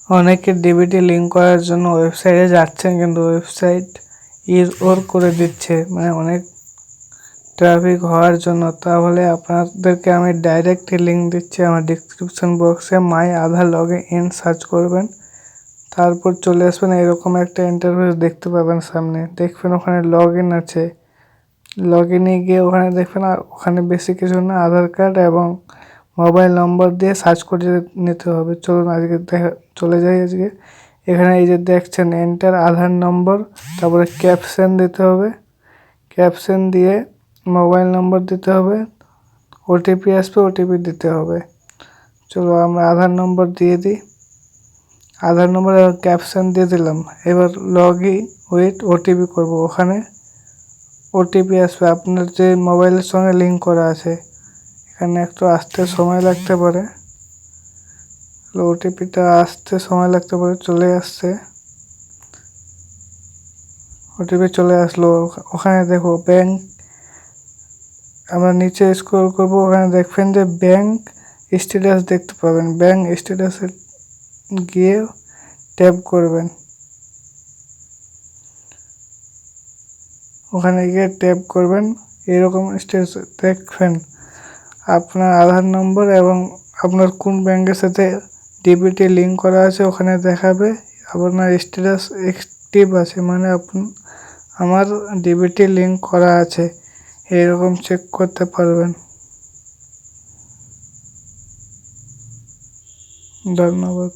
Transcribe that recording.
অনেকে DBT link করার জন্য ওয়েবসাইটে যাচ্ছেন, কিন্তু ওয়েবসাইট ইরর করে দিচ্ছে, মানে অনেক ট্রাফিক হওয়ার জন্য। তাহলে আপনাদেরকে আমি ডাইরেক্ট লিঙ্ক দিচ্ছি আমার ডিসক্রিপশন বক্সে। মাই আধার লগে ইন সার্চ করবেন, তারপর চলে আসবেন, এরকম একটা ইন্টারফেস দেখতে পাবেন সামনে। দেখবেন ওখানে লগ ইন আছে, লগ ইনে গিয়ে ওখানে দেখবেন, ওখানে বেশি কিছু না, আধার কার্ড এবং মোবাইল নম্বর দিয়ে সার্চ করে নিতে হবে। চলুন আজকে চলে যাই আজকে। এখানে এই যে দেখছেন এন্টার আধার নম্বর, তারপরে ক্যাপশন দিতে হবে, ক্যাপশন দিয়ে মোবাইল নম্বর দিতে হবে, ওটিপি আসবে, ওটিপি দিতে হবে। চলো আমরা আধার নম্বর দিয়ে দিই, আধার নম্বর আর ক্যাপশন দিয়ে দিলাম। এবার লগ ইন উইথ ওটিপি করবো। ওখানে ওটিপি আসবে আপনার যে মোবাইলের সঙ্গে লিঙ্ক করা আছে। এখানে একটু আসতে সময় লাগতে পারে, ওটিপিটা আসতে সময় লাগতে পারে। চলে আসছে, ওটিপি চলে আসলো। ওখানে দেখো ব্যাংক, আমরা নিচে স্ক্রল করব, ওখানে দেখবেন যে ব্যাংক স্ট্যাটাস দেখতে পাবেন। ব্যাংক স্ট্যাটাসে গিয়ে ট্যাপ করবেন, ওখানে গিয়ে ট্যাপ করবেন। এরকম স্ট্যাটাস দেখবেন আপনার আধার নম্বর এবং আপনার কোন ব্যাংকের সাথে ডিবিটি লিঙ্ক করা আছে ওখানে দেখাবে। আপনার স্ট্যাটাস অ্যাক্টিভ আছে, মানে আমার ডিবিটি লিঙ্ক করা আছে, এরকম চেক করতে পারবেন। ধন্যবাদ।